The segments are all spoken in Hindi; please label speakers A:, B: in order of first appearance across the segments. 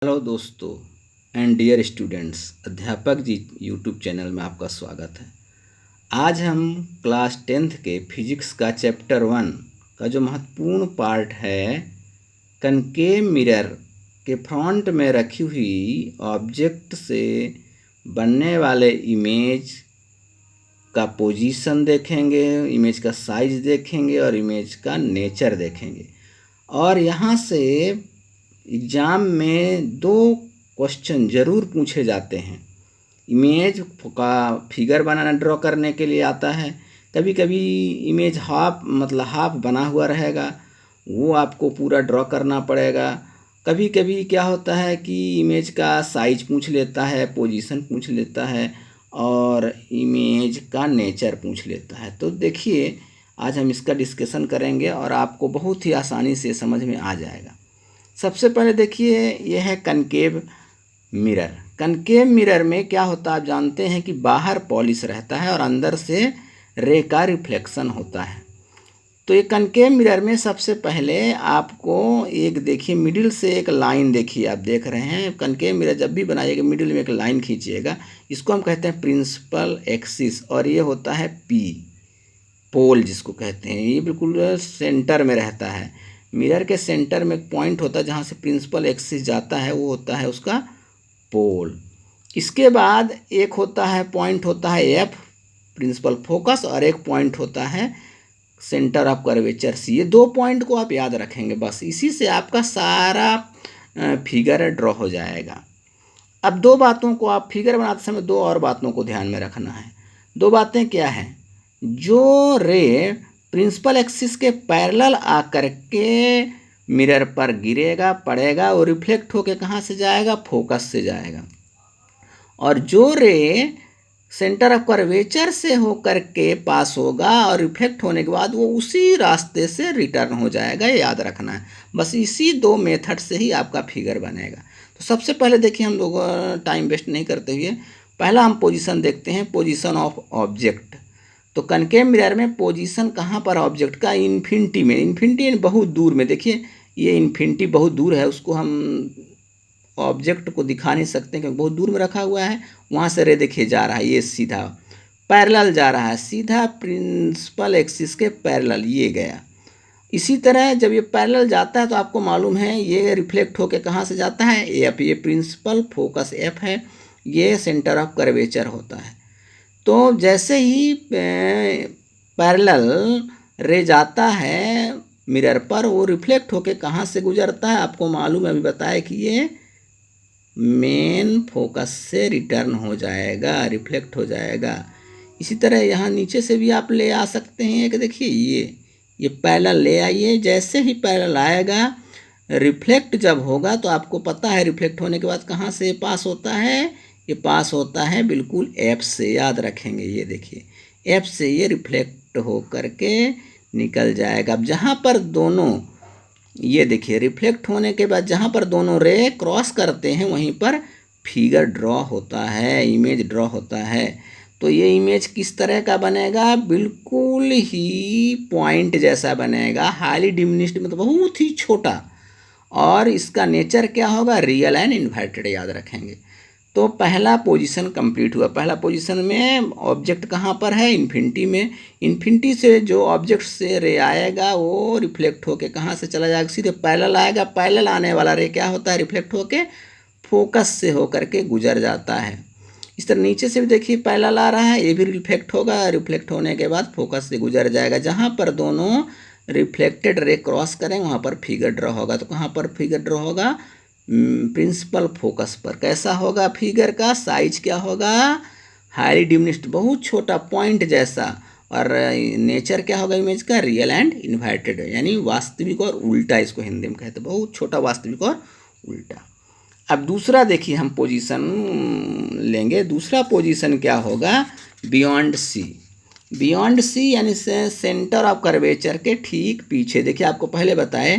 A: हेलो दोस्तों एंड डियर स्टूडेंट्स, अध्यापक जी यूट्यूब चैनल में आपका स्वागत है। आज हम क्लास 10th के फिजिक्स का चैप्टर 1 का जो महत्वपूर्ण पार्ट है, कनकेव मिरर के फ्रंट में रखी हुई ऑब्जेक्ट से बनने वाले इमेज का पोजीशन देखेंगे, इमेज का साइज देखेंगे और इमेज का नेचर देखेंगे। और यहाँ से एग्ज़ाम में 2 क्वेश्चन ज़रूर पूछे जाते हैं। इमेज का फिगर बनाना ड्रॉ करने के लिए आता है। कभी कभी इमेज हाफ बना हुआ रहेगा, वो आपको पूरा ड्रॉ करना पड़ेगा। कभी कभी क्या होता है कि इमेज का साइज पूछ लेता है, पोजीशन पूछ लेता है और इमेज का नेचर पूछ लेता है। तो देखिए, आज हम इसका डिस्कशन करेंगे और आपको बहुत ही आसानी से समझ में आ जाएगा। सबसे पहले देखिए, यह है कनकेव मिरर। कनकेव मिरर में क्या होता है, आप जानते हैं कि बाहर पॉलिश रहता है और अंदर से रे का रिफ्लेक्शन होता है। तो ये कनकेव मिरर में सबसे पहले आपको एक देखिए, मिडिल से एक लाइन देखिए, आप देख रहे हैं। कनकेव मिरर जब भी बनाइएगा मिडिल में एक लाइन खींचिएगा, इसको हम कहते हैं प्रिंसिपल एक्सिस, और ये होता है पी, पोल जिसको कहते हैं। ये बिल्कुल सेंटर में रहता है। मिरर के सेंटर में एक पॉइंट होता है जहाँ से प्रिंसिपल एक्सिस जाता है, वो होता है उसका पोल। इसके बाद एक होता है पॉइंट होता है एफ, प्रिंसिपल फोकस, और एक पॉइंट होता है सेंटर ऑफ कर्वेचर सी। ये 2 पॉइंट को आप याद रखेंगे, बस इसी से आपका सारा फिगर ड्रॉ हो जाएगा। अब 2 बातों को आप फिगर बनाते समय 2 और बातों को ध्यान में रखना है। 2 बातें क्या हैं? जो रे प्रिंसिपल एक्सिस के पैरेलल आकर के मिरर पर गिरेगा, पड़ेगा, वो रिफ्लेक्ट होके कहाँ से जाएगा? फोकस से जाएगा। और जो रे सेंटर ऑफ कर्वेचर से होकर के पास होगा और रिफ्लेक्ट होने के बाद वो उसी रास्ते से रिटर्न हो जाएगा, याद रखना है। बस इसी 2 मेथड से ही आपका फिगर बनेगा। तो सबसे पहले देखिए, हम लोग टाइम वेस्ट नहीं करते हुए पहला हम पोजीशन देखते हैं, पोजीशन ऑफ ऑब्जेक्ट। तो कनकेव मिरर में पोजीशन कहाँ पर ऑब्जेक्ट का? इन्फिनिटी में। इन्फिनिटी बहुत दूर में, देखिए ये इन्फिनिटी बहुत दूर है, उसको हम ऑब्जेक्ट को दिखा नहीं सकते क्योंकि बहुत दूर में रखा हुआ है। वहाँ से रे देखिए जा रहा है, ये सीधा पैरेलल जा रहा है, सीधा प्रिंसिपल एक्सिस के पैरेलल ये गया। इसी तरह जब ये पैरेलल जाता है तो आपको मालूम है ये रिफ्लेक्ट होके कहाँ से जाता है? एफ, ये प्रिंसिपल फोकस एफ है, ये सेंटर ऑफ कर्वेचर होता है। तो जैसे ही पैरेलल रे जाता है मिरर पर, वो रिफ्लेक्ट होके कहाँ से गुजरता है? आपको मालूम है, अभी बताया कि ये मेन फोकस से रिटर्न हो जाएगा, रिफ्लेक्ट हो जाएगा। इसी तरह यहाँ नीचे से भी आप ले आ सकते हैं कि देखिए ये पैरेलल ले आइए। जैसे ही पैरेलल आएगा, रिफ्लेक्ट जब होगा तो आपको पता है रिफ्लेक्ट होने के बाद कहाँ से पास होता है? ये पास होता है बिल्कुल एफ से, याद रखेंगे। ये देखिए एफ से ये रिफ्लेक्ट हो करके निकल जाएगा। अब जहाँ पर दोनों, ये देखिए रिफ्लेक्ट होने के बाद जहाँ पर दोनों रे क्रॉस करते हैं वहीं पर फिगर ड्रॉ होता है, इमेज ड्रॉ होता है। तो ये इमेज किस तरह का बनेगा? बिल्कुल ही पॉइंट जैसा बनेगा, हाईली डिमिनिश्ड, मतलब बहुत ही छोटा। और इसका नेचर क्या होगा? रियल एंड इन्वर्टेड, याद रखेंगे। तो पहला पोजीशन कंप्लीट हुआ। पहला पोजीशन में ऑब्जेक्ट कहाँ पर है? इन्फिनिटी में। इन्फिनिटी से जो ऑब्जेक्ट से रे आएगा वो रिफ्लेक्ट होके कहाँ से चला जाएगा? सीधे पैरेलल आएगा। पैरेलल आने वाला रे क्या होता है? रिफ्लेक्ट होके फोकस से होकर के गुजर जाता है। इस तरह नीचे से भी देखिए पैरेलल आ रहा है, ये भी रिफ्लेक्ट होगा, रिफ्लेक्ट होने के बाद फोकस से गुजर जाएगा। जहाँ पर दोनों रिफ्लेक्टेड रे क्रॉस करें वहाँ पर फिगर ड्रॉ होगा। तो कहाँ पर फिगर ड्रॉ होगा? प्रिंसिपल फोकस पर। कैसा होगा फिगर का? साइज क्या होगा? हाईली डिमिनिश्ड, बहुत छोटा पॉइंट जैसा। और नेचर क्या होगा इमेज का? रियल एंड इन्वर्टेड, यानी वास्तविक और उल्टा, इसको हिंदी में कहते हैं, बहुत छोटा वास्तविक और उल्टा। अब दूसरा देखिए हम पोजीशन लेंगे। दूसरा पोजीशन क्या होगा? बियॉन्ड सी। बियॉन्ड सी यानी सेंटर ऑफ कर्वेचर के ठीक पीछे। देखिए आपको पहले बताए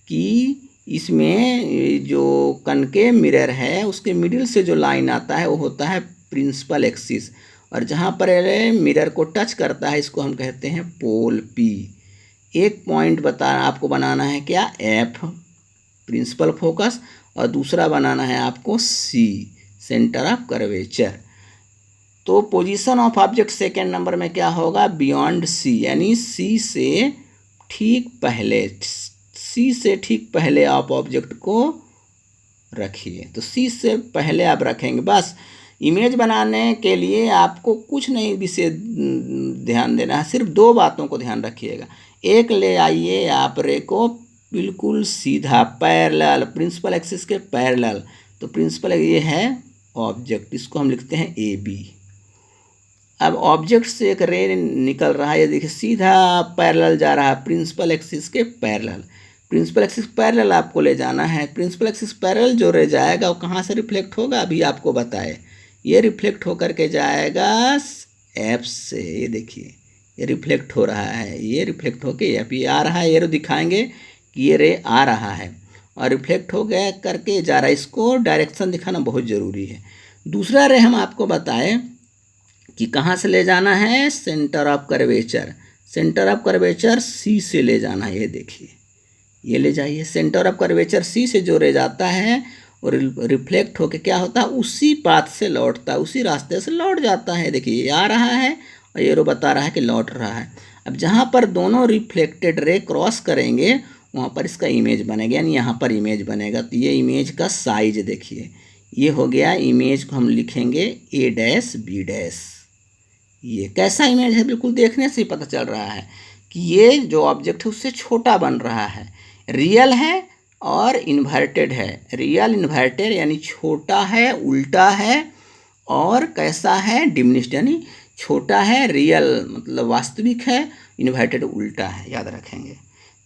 A: कि इसमें जो कनकेव मिरर है उसके मिडिल से जो लाइन आता है वो होता है प्रिंसिपल एक्सिस, और जहाँ पर मिरर को टच करता है इसको हम कहते हैं पोल पी। एक पॉइंट आपको बनाना है क्या? एफ, प्रिंसिपल फोकस, और दूसरा बनाना है आपको सी, सेंटर ऑफ कर्वेचर। तो position of object second number में क्या होगा, बियॉन्ड सी, यानी सी से ठीक पहले, सी से ठीक पहले आप ऑब्जेक्ट को रखिए। तो सी से पहले आप रखेंगे। बस इमेज बनाने के लिए आपको कुछ नहीं विशेष ध्यान देना है, सिर्फ दो बातों को ध्यान रखिएगा। एक, ले आइए आप रे को बिल्कुल सीधा पैरेलल, प्रिंसिपल एक्सिस के पैरेलल। तो प्रिंसिपल ये है ऑब्जेक्ट, इसको हम लिखते हैं ए बी। अब ऑब्जेक्ट से एक रे निकल रहा है, ये देखिए सीधा पैरेलल जा रहा है, प्रिंसिपल एक्सिस के पैरेलल। प्रिंसिपल एक्सिस पैरेलल आपको ले जाना है। प्रिंसिपल एक्सिस पैरेलल जो रे जाएगा वो कहाँ से रिफ्लेक्ट होगा, अभी आपको बताए, ये रिफ्लेक्ट होकर के जाएगा एफ से। ये देखिए ये रिफ्लेक्ट हो रहा है, ये रिफ्लेक्ट होके एफ, ये आ रहा है, ये दिखाएंगे कि ये रे आ रहा है और रिफ्लेक्ट हो गया करके जा रहा है। इसको डायरेक्शन दिखाना बहुत ज़रूरी है। दूसरा रे हम आपको बताए कि कहाँ से ले जाना है, centre of curvature. Centre of curvature C से ले जाना है। ये देखिए ये ले जाइए, सेंटर ऑफ कर्वेचर सी से जो रे जाता है और रिफ्लेक्ट होके क्या होता है, उसी पाथ से लौटता है, उसी रास्ते से लौट जाता है। देखिए ये आ रहा है और ये रो बता रहा है कि लौट रहा है। अब जहाँ पर दोनों रिफ्लेक्टेड रे क्रॉस करेंगे वहाँ पर इसका इमेज बनेगा, यानी यहाँ पर इमेज बनेगा। तो ये इमेज का साइज देखिए, ये हो गया इमेज को हम लिखेंगे ए डैश बी डैश। ये कैसा इमेज है, बिल्कुल देखने से ही पता चल रहा है कि ये जो ऑब्जेक्ट है उससे छोटा बन रहा है। रियल है और इन्वर्टेड है। रियल इन्वर्टेड यानी छोटा है, उल्टा है, और कैसा है, डिमिनिश्ड यानी छोटा है। रियल मतलब वास्तविक है, इन्वर्टेड उल्टा है, याद रखेंगे।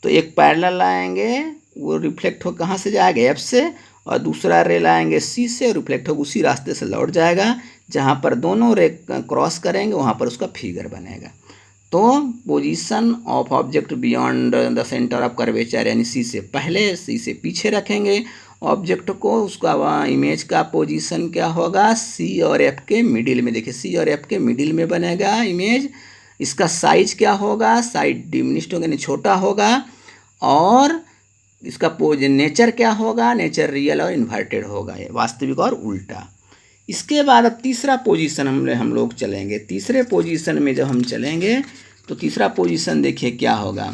A: तो एक पैरेलल लाएंगे, वो रिफ्लेक्ट हो कहाँ से जाएगा, एफ से, और दूसरा रे लाएंगे सी से, रिफ्लेक्ट हो उसी रास्ते से लौट जाएगा। जहाँ पर दोनों रे क्रॉस करेंगे वहाँ पर उसका फिगर बनेगा। तो position of object beyond the centre of curvature, यानी सी से पहले, सी से पीछे रखेंगे ऑब्जेक्ट को। उसका इमेज का पोजीशन क्या होगा, सी और एफ के मिडिल में। देखिए सी और एफ के मिडिल में बनेगा इमेज। इसका साइज क्या होगा, साइज डिमिनिश्ड होगा यानी छोटा होगा। और इसका नेचर क्या होगा, नेचर रियल और इन्वर्टेड होगा, ये वास्तविक और उल्टा। इसके बाद अब तीसरा पोजीशन हम लोग चलेंगे। तीसरे पोजीशन में जब हम चलेंगे तो तीसरा पोजीशन देखिए क्या होगा,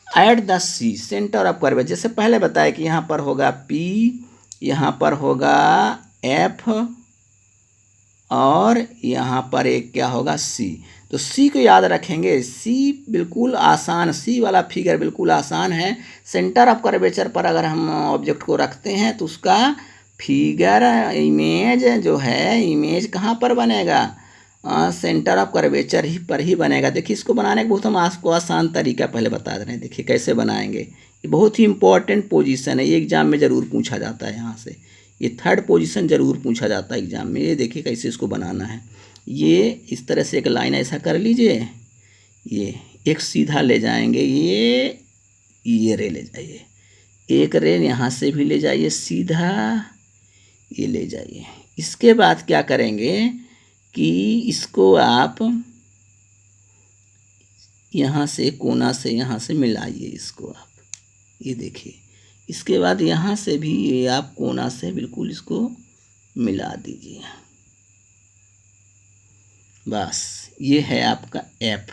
A: at the C centre of curvature. जैसे पहले बताया कि यहाँ पर होगा पी, यहाँ पर होगा एफ, और यहाँ पर एक क्या होगा सी। तो सी को याद रखेंगे, सी बिल्कुल आसान, सी वाला फिगर बिल्कुल आसान है। सेंटर ऑफ कर्वेचर पर अगर हम ऑब्जेक्ट को रखते हैं तो उसका फिगर, इमेज जो है, इमेज कहाँ पर बनेगा, सेंटर ऑफ कर्वेचर ही पर ही बनेगा। देखिए इसको बनाने का बहुत हम आपको आसान तरीका पहले बता रहे हैं। देखिए कैसे बनाएंगे, ये बहुत ही इंपॉर्टेंट पोजीशन है, ये एग्जाम में ज़रूर पूछा जाता है। यहाँ से ये थर्ड पोजीशन ज़रूर पूछा जाता है एग्जाम में। ये देखिए कैसे इसको बनाना है। ये इस तरह से एक लाइन ऐसा कर लीजिए, ये एक सीधा ले जाएंगे, ये रे ले जाइए, एक रे यहाँ से भी ले जाइए सीधा, ये ले जाइए। इसके बाद क्या करेंगे कि इसको आप यहाँ से कोना से यहाँ से मिलाइए इसको आप, ये देखिए। इसके बाद यहाँ से भी ये आप कोना से बिल्कुल इसको मिला दीजिए। बस ये है आपका एफ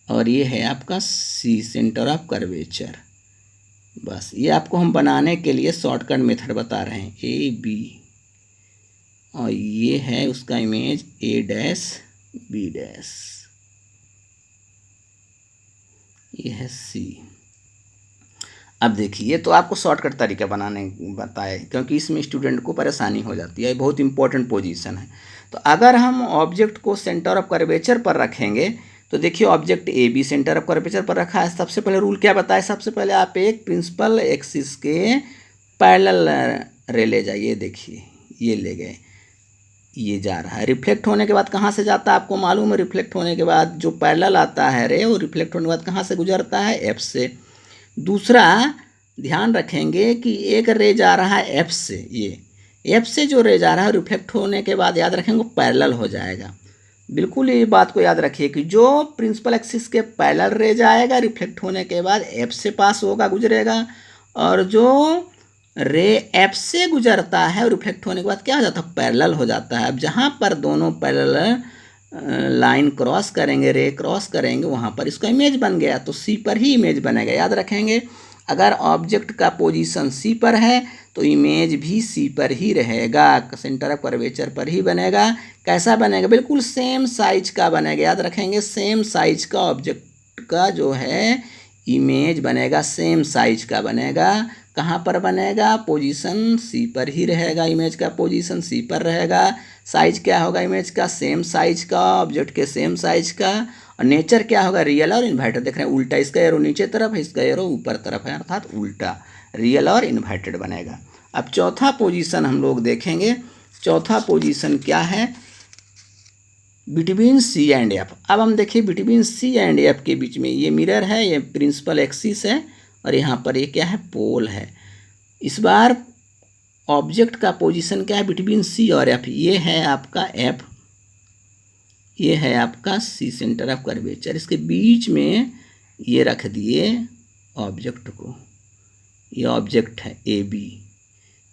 A: और ये है आपका सी, सेंटर ऑफ कर्वेचर। बस ये आपको हम बनाने के लिए शॉर्टकट मेथड बता रहे हैं, ए बी, और ये है उसका image A dash B dash, ये है सी। अब देखिए ये तो आपको शॉर्टकट तरीका बनाने बताया, क्योंकि इसमें स्टूडेंट को परेशानी हो जाती है, बहुत इंपॉर्टेंट पोजीशन है। तो अगर हम ऑब्जेक्ट को सेंटर ऑफ कर्वेचर पर रखेंगे तो देखिए object A B centre of curvature पर रखा है। सबसे पहले रूल क्या बताया, सबसे पहले आप एक प्रिंसिपल एक्सिस के पैरेलल रे ले जाइए। देखिए ये ले गए, ये जा रहा है। रिफ्लेक्ट होने के बाद कहाँ से जाता है आपको मालूम है, रिफ्लेक्ट होने के बाद जो पैरेलल आता है रे, वो रिफ्लेक्ट होने के बाद कहाँ से गुजरता है, एफ से। दूसरा ध्यान रखेंगे कि एक रे जा रहा है एफ से, ये एफ से जो रे जा रहा है रिफ्लेक्ट होने के बाद याद रखेंगे पैरेलल हो जाएगा। बिल्कुल ये बात को याद रखिए कि जो प्रिंसिपल एक्सिस के पैरेलल रे जाएगा रिफ्लेक्ट होने के बाद एफ से पास होगा, गुजरेगा, और जो रे एफ से गुजरता है और रिफ्लेक्ट होने के बाद क्या हो जाता है, पैरेलल हो जाता है। अब जहाँ पर दोनों पैरेलल लाइन क्रॉस करेंगे, रे क्रॉस करेंगे, वहाँ पर इसका इमेज बन गया, तो सी पर ही इमेज बनेगा। याद रखेंगे, अगर ऑब्जेक्ट का पोजीशन सी पर है तो इमेज भी सी पर ही रहेगा, सेंटर ऑफ कर्वेचर पर ही बनेगा। कैसा बनेगा, बिल्कुल सेम साइज का बनेगा। याद रखेंगे, सेम साइज का ऑब्जेक्ट का जो है इमेज बनेगा, सेम साइज का बनेगा। कहाँ पर बनेगा, पोजीशन सी पर ही रहेगा, इमेज का पोजीशन सी पर रहेगा। साइज क्या होगा इमेज का, सेम साइज का, ऑब्जेक्ट के सेम साइज का। और नेचर क्या होगा, रियल और इन्वर्टेड। देख रहे हैं उल्टा, इसका एरो नीचे तरफ है, इसका एरो ऊपर तरफ है, अर्थात उल्टा, रियल और इन्वर्टेड बनेगा। अब चौथा पोजीशन हम लोग देखेंगे। चौथा पोजीशन क्या है, बिटवीन सी एंड एफ। अब हम देखिए बिटवीन सी एंड एफ के बीच में ये मिरर है, ये प्रिंसिपल एक्सिस है, और यहाँ पर ये क्या है, पोल है। इस बार ऑब्जेक्ट का पोजीशन क्या है बिटवीन सी और एफ, ये है आपका एफ, ये है आपका सी, सेंटर ऑफ कर्वेचर। इसके बीच में ये रख दिए ऑब्जेक्ट को, ये ऑब्जेक्ट है ए बी,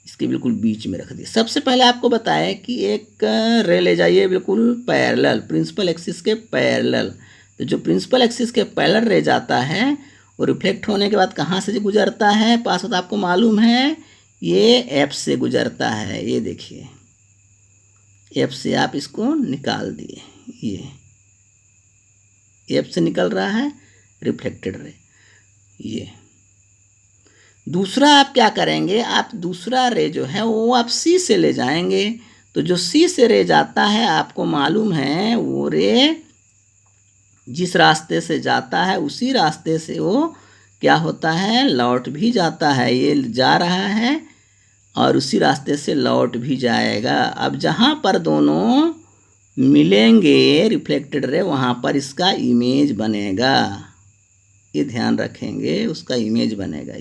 A: इसके बिल्कुल बीच में रख दिए। सबसे पहले आपको बताया कि एक रे ले जाइए बिल्कुल पैरेलल, प्रिंसिपल एक्सिस के पैरेलल। तो जो प्रिंसिपल एक्सिस के पैरेलल रे जाता है वो रिफ्लेक्ट होने के बाद कहाँ से गुजरता है, पास होता आपको मालूम है, ये एफ से गुजरता है। ये देखिए एफ से आप इसको निकाल दिए, ये एफ से निकल रहा है रिफ्लेक्टेड रे। ये दूसरा आप क्या करेंगे, आप दूसरा रे जो है वो आप सी से ले जाएंगे। तो जो सी से रे जाता है आपको मालूम है, वो रे जिस रास्ते से जाता है उसी रास्ते से वो क्या होता है, लौट भी जाता है। ये जा रहा है और उसी रास्ते से लौट भी जाएगा। अब जहाँ पर दोनों मिलेंगे रिफ्लेक्टेड रे, वहाँ पर इसका इमेज बनेगा। ये ध्यान रखेंगे, उसका इमेज बनेगा।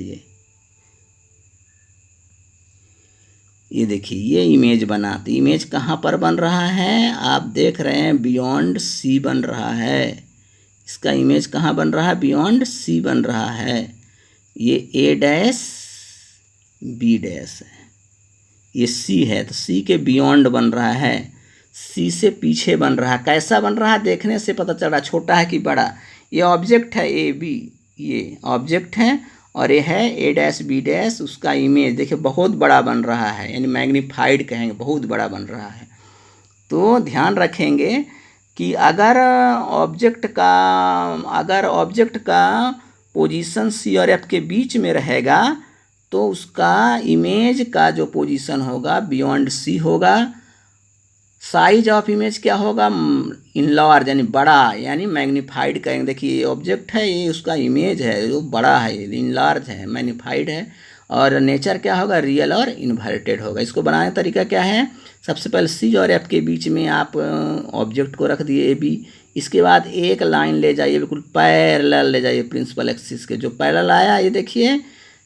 A: ये देखिए ये इमेज बना, तो इमेज कहाँ पर बन रहा है, आप देख रहे हैं बियॉन्ड सी बन रहा है। इसका इमेज कहाँ बन रहा है, बियॉन्ड सी बन रहा है। ये ए डैश बी डैश है, ये सी है, तो सी के बियॉन्ड बन रहा है, सी से पीछे बन रहा है। कैसा बन रहा है, देखने से पता चल रहा छोटा है कि बड़ा। ये ऑब्जेक्ट है ए बी, ये ऑब्जेक्ट है, और ये है ए डैश बी डैश, उसका इमेज देखिए बहुत बड़ा बन रहा है, यानी मैग्नीफाइड कहेंगे, बहुत बड़ा बन रहा है। तो ध्यान रखेंगे कि अगर ऑब्जेक्ट का पोजीशन सी और एफ के बीच में रहेगा तो उसका इमेज का जो पोजीशन होगा बियॉन्ड सी होगा। साइज ऑफ इमेज क्या होगा, इनलार्ज यानी बड़ा, यानी मैग्नीफाइड कहेंगे। देखिए ये ऑब्जेक्ट है, ये उसका इमेज है, जो बड़ा है, इनलार्ज है, मैग्नीफाइड है। और नेचर क्या होगा, रियल और इन्वर्टेड होगा। इसको बनाने का तरीका क्या है, सबसे पहले सी और एफ के बीच में आप ऑब्जेक्ट को रख दिए ए बी। इसके बाद एक लाइन ले जाइए, बिल्कुल पैरेलल ले जाइए प्रिंसिपल एक्सिस के। जो पैरेलल आया ये देखिए,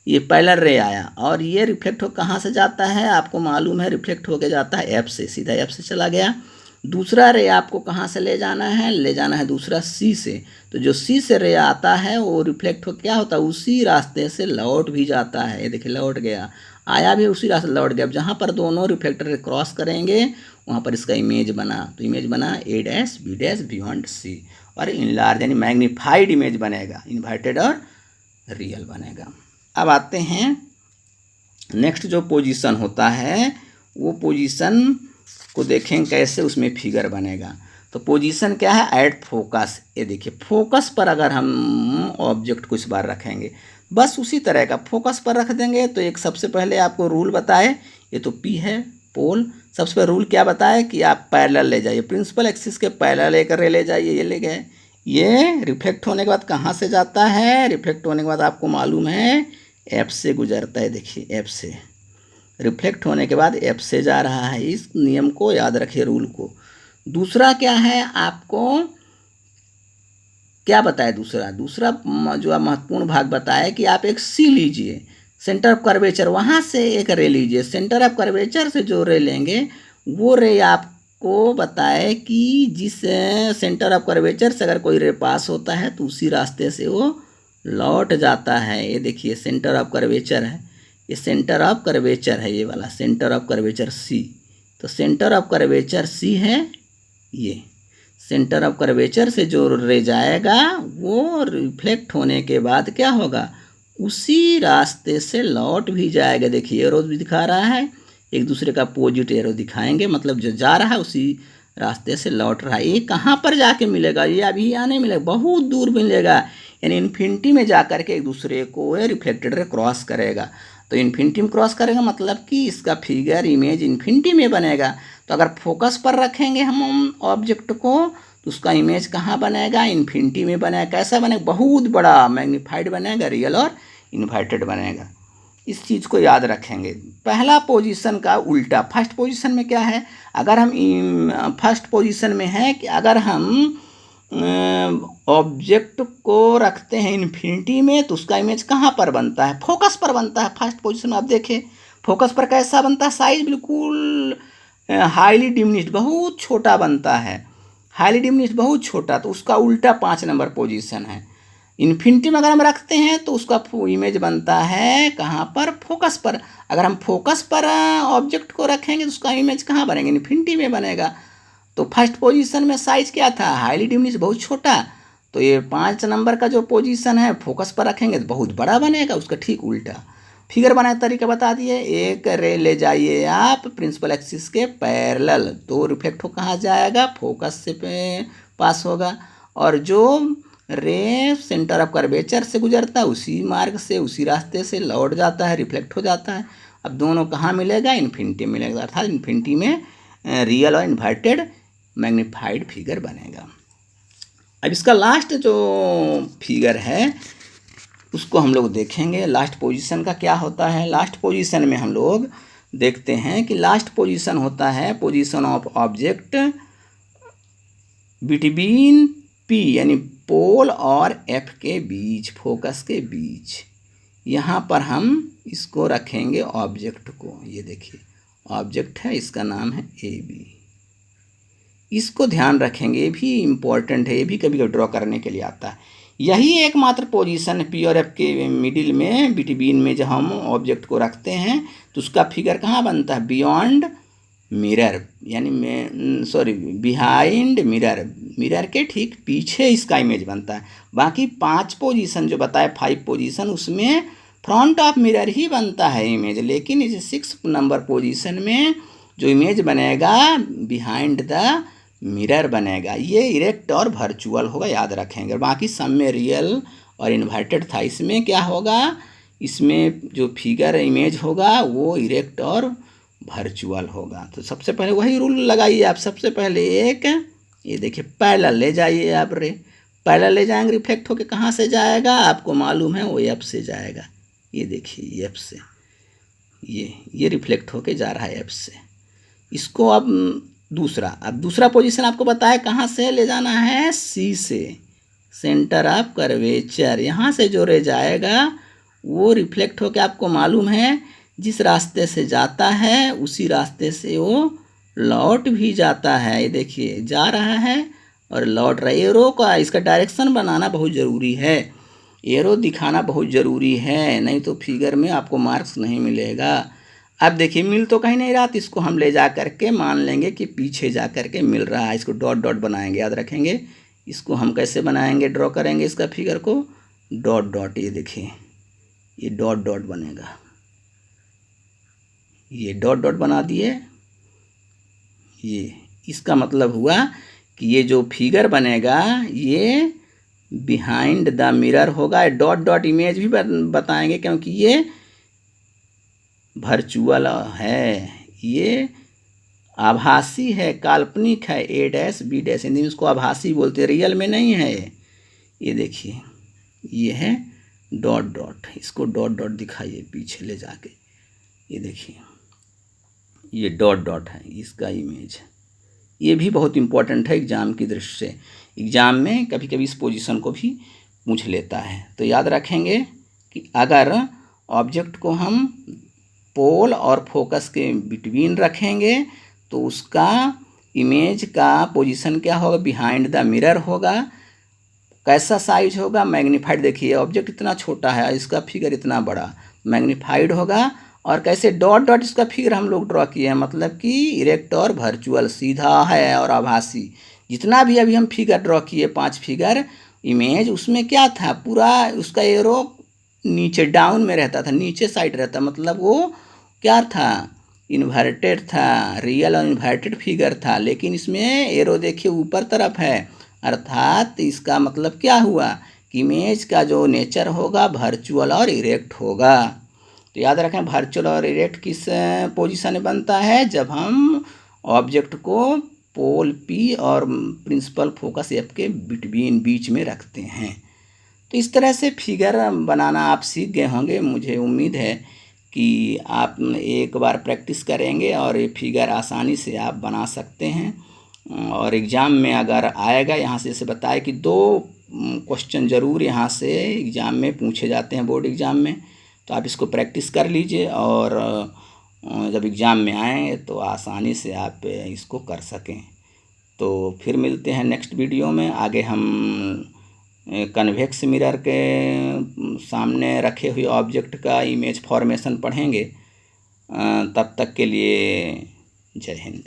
A: ये पैरेलल रे आया, और ये रिफ्लेक्ट हो कहाँ से जाता है, आपको मालूम है रिफ्लेक्ट होके जाता है एफ से, सीधा एफ से चला गया। दूसरा रे आपको कहाँ से ले जाना है दूसरा सी से। तो जो सी से रे आता है वो रिफ्लेक्ट हो क्या होता है, उसी रास्ते से लौट भी जाता है। ये देखिए लौट गया, आया भी उसी रास्ते लौट गया। अब जहाँ पर दोनों रिफ्लेक्टर क्रॉस करेंगे वहाँ पर इसका इमेज बना, तो इमेज बना A dash B dash beyond C, और इनलार्ज यानी मैग्नीफाइड इमेज बनेगा, इन्वर्टेड और रियल बनेगा। अब आते हैं नेक्स्ट जो पोजीशन होता है, वो पोजीशन को देखें कैसे उसमें फिगर बनेगा। तो पोजीशन क्या है, ऐट फोकस। ये देखिए फोकस पर अगर हम ऑब्जेक्ट को इस बार रखेंगे, बस उसी तरह का फोकस पर रख देंगे। तो एक सबसे पहले आपको रूल बताए, ये तो पी है पोल, सबसे पहले रूल क्या बताए कि आप पैरेलल ले जाइए, प्रिंसिपल एक्सिस के पैरेलल एक रे ले जाइए। ये ले गए, ये रिफ्लेक्ट होने के बाद कहाँ से जाता है, रिफ्लेक्ट होने के बाद आपको मालूम है एफ से गुजरता है। देखिए एफ से रिफ्लेक्ट होने के बाद एफ से जा रहा है, इस नियम को याद रखिए, रूल को। दूसरा क्या है, आपको क्या बताया, दूसरा जो महत्वपूर्ण भाग बताया कि आप एक सी लीजिए, सेंटर ऑफ कर्वेचर, वहाँ से एक रे लीजिए। सेंटर ऑफ कर्वेचर से जो रे लेंगे वो रे आपको बताए कि जिस सेंटर ऑफ कर्वेचर से अगर कोई रे पास होता है तो उसी रास्ते से वो लौट जाता है। ये देखिए सेंटर ऑफ कर्वेचर है, ये सेंटर ऑफ कर्वेचर है, ये वाला सेंटर ऑफ कर्वेचर सी। तो सेंटर ऑफ कर्वेचर सी है, ये सेंटर ऑफ कर्वेचर से जो रे जाएगा वो रिफ्लेक्ट होने के बाद क्या होगा, उसी रास्ते से लौट भी जाएगा। देखिए एरो भी दिखा रहा है, एक दूसरे का अपोजिट एरो दिखाएंगे, मतलब जो जा रहा है उसी रास्ते से लौट रहा है। ये कहाँ पर जाके मिलेगा, ये अभी यहाँ नहीं मिलेगा, बहुत दूर मिलेगा, यानी इन्फिनिटी में जा कर के एक दूसरे को रिफ्लेक्टेड रे क्रॉस करेगा। तो इन्फिनिटी में क्रॉस करेगा मतलब कि इसका फिगर इमेज इन्फिनिटी में बनेगा। तो अगर फोकस पर रखेंगे हम ऑब्जेक्ट को तो उसका इमेज कहाँ बनेगा, इन्फिनिटी में बनेगा। कैसा बनेगा, बहुत बड़ा मैग्नीफाइड बनेगा, रियल और इन्वर्टेड बनेगा। इस चीज़ को याद रखेंगे। पहला पोजीशन का उल्टा, फर्स्ट पोजीशन में क्या है, अगर हम फर्स्ट पोजीशन में है कि अगर हम ऑब्जेक्ट को रखते हैं इन्फिनिटी में तो उसका इमेज कहाँ पर बनता है, फोकस पर बनता है। फर्स्ट पोजीशन में आप देखें फोकस पर कैसा बनता है, साइज बिल्कुल हाईली डिमिनिश्ड, बहुत छोटा बनता है, हाईली डिमिनिश्ड बहुत छोटा। तो उसका उल्टा 5 नंबर पोजीशन है। इन्फिनिटी में अगर हम रखते हैं तो उसका इमेज बनता है कहाँ पर, फोकस पर। अगर हम फोकस पर ऑब्जेक्ट को रखेंगे तो उसका इमेज कहाँ बनेगा, इन्फिनिटी में बनेगा। तो फर्स्ट पोजीशन में साइज क्या था, हाईली डिमिनिश्ड, बहुत छोटा। तो ये 5 नंबर का जो पोजीशन है फोकस पर रखेंगे तो बहुत बड़ा बनेगा, उसका ठीक उल्टा। फिगर बनाने का तरीका बता दिए। एक रे ले जाइए आप प्रिंसिपल एक्सिस के पैरेलल, तो रिफ्लेक्ट हो कहाँ जाएगा, फोकस से पास होगा। और जो रे सेंटर ऑफ कर्वेचर से गुजरता है उसी मार्ग से, उसी रास्ते से लौट जाता है, रिफ्लेक्ट हो जाता है। अब दोनों कहाँ मिलेगा, इन्फिनिटी मिलेगा, अर्थात इन्फिनिटी में रियल और इन्वर्टेड मैग्नीफाइड फिगर बनेगा। अब इसका लास्ट जो फिगर है उसको हम लोग देखेंगे। लास्ट पोजीशन का क्या होता है, लास्ट पोजीशन में हम लोग देखते हैं कि लास्ट पोजीशन होता है position of object between P यानी पोल और एफ के बीच, फोकस के बीच। यहाँ पर हम इसको रखेंगे ऑब्जेक्ट को, ये देखिए ऑब्जेक्ट है, इसका नाम है ए बी। इसको ध्यान रखेंगे, ये भी इम्पोर्टेंट है, ये भी कभी कभी ड्रॉ करने के लिए आता है। यही एकमात्र पोजीशन है पी और एफ के मिडिल में, बिटवीन में जब हम ऑब्जेक्ट को रखते हैं तो उसका फिगर कहाँ बनता है, बियॉन्ड मिरर, यानी सॉरी बिहाइंड मिरर, मिरर के ठीक पीछे इसका इमेज बनता है। बाकी 5 पोजीशन जो बताए 5 पोजीशन, उसमें फ्रंट ऑफ मिरर ही बनता है इमेज, लेकिन इस 6 नंबर पोजीशन में जो इमेज बनेगा बिहाइंड द मिरर बनेगा। ये इरेक्ट और वर्चुअल होगा, याद रखेंगे। बाकी सब में रियल और इन्वर्टेड था, इसमें क्या होगा, इसमें जो फिगर इमेज होगा वो इरेक्ट और वर्चुअल होगा। तो सबसे पहले वही रूल लगाइए आप। सबसे पहले एक ये देखिए पैरेलल ले जाइए आप, रे पैरेलल ले जाएंगे, रिफ्लेक्ट होके कहाँ से जाएगा आपको मालूम है, वो एफ से जाएगा। ये देखिए एफ से ये रिफ्लेक्ट होके जा रहा है एफ से। इसको अब दूसरा पोजीशन आपको बताया कहाँ से ले जाना है, सी से, सेंटर ऑफ कर्वेचर। यहाँ से जो रे जाएगा वो रिफ्लेक्ट होके आपको मालूम है जिस रास्ते से जाता है उसी रास्ते से वो लौट भी जाता है। ये देखिए जा रहा है और लौट रहा है। एरो का इसका डायरेक्शन बनाना बहुत ज़रूरी है, एरो दिखाना बहुत ज़रूरी है, नहीं तो फिगर में आपको मार्क्स नहीं मिलेगा। अब देखिए मिल तो कहीं नहीं रहा, तो इसको हम ले जा करके मान लेंगे कि पीछे जा करके मिल रहा है। इसको डॉट डॉट बनाएंगे, याद रखेंगे। इसको हम कैसे बनाएंगे, ड्रॉ करेंगे इसका फिगर को, डॉट डॉट। ये देखिए ये डॉट डॉट बनेगा, ये डॉट डॉट बना दिए। ये इसका मतलब हुआ कि ये जो फिगर बनेगा ये बिहाइंड द मिरर होगा। डॉट डॉट इमेज भी बताएंगे क्योंकि ये वर्चुअल है, ये आभासी है, काल्पनिक है। ए डैश बी डैश हिंदी में इसको आभासी बोलते हैं, रियल में नहीं है। ये देखिए ये है डॉट डॉट, इसको डॉट डॉट दिखाइए पीछे ले जाके। ये देखिए ये डॉट डॉट है इसका इमेज। ये भी बहुत इम्पोर्टेंट है एग्ज़ाम की दृष्टि से, एग्ज़ाम में कभी कभी इस पोजीशन को भी पूछ लेता है। तो याद रखेंगे कि अगर ऑब्जेक्ट को हम पोल और फोकस के बिटवीन रखेंगे तो उसका इमेज का पोजीशन क्या होगा, बिहाइंड द मिरर होगा। कैसा साइज होगा, मैग्नीफाइड। देखिए ऑब्जेक्ट इतना छोटा है, इसका फिगर इतना बड़ा, मैग्नीफाइड होगा। और कैसे डॉट डॉट इसका फिगर हम लोग ड्रॉ किए हैं, मतलब कि इरेक्ट और वर्चुअल, सीधा है और आभासी। जितना भी अभी हम फिगर ड्रॉ किए 5 फिगर इमेज, उसमें क्या था, पूरा उसका एरो नीचे डाउन में रहता था, नीचे साइड रहता, मतलब वो क्या था, इन्वर्टेड था, रियल और इन्वर्टेड फिगर था। लेकिन इसमें एरो देखिए ऊपर तरफ है, अर्थात इसका मतलब क्या हुआ कि इमेज का जो नेचर होगा वर्चुअल और इरेक्ट होगा। तो याद रखें, वर्चुअल और इरेक्ट किस पोजीशन में बनता है, जब हम ऑब्जेक्ट को पोल पी और प्रिंसिपल फोकस एफ के बीच में रखते हैं। तो इस तरह से फिगर बनाना आप सीख गए होंगे। मुझे उम्मीद है कि आप एक बार प्रैक्टिस करेंगे और ये फिगर आसानी से आप बना सकते हैं। और एग्ज़ाम में अगर आएगा, यहाँ से जैसे बताए कि 2 क्वेश्चन ज़रूर यहाँ से एग्ज़ाम में पूछे जाते हैं, बोर्ड एग्ज़ाम में। तो आप इसको प्रैक्टिस कर लीजिए और जब एग्ज़ाम में आएँ तो आसानी से आप इसको कर सकें। तो फिर मिलते हैं नेक्स्ट वीडियो में। आगे हम कन्वेक्स मिरर के सामने रखे हुए ऑब्जेक्ट का इमेज फॉर्मेशन पढ़ेंगे। तब तक के लिए जय हिंद।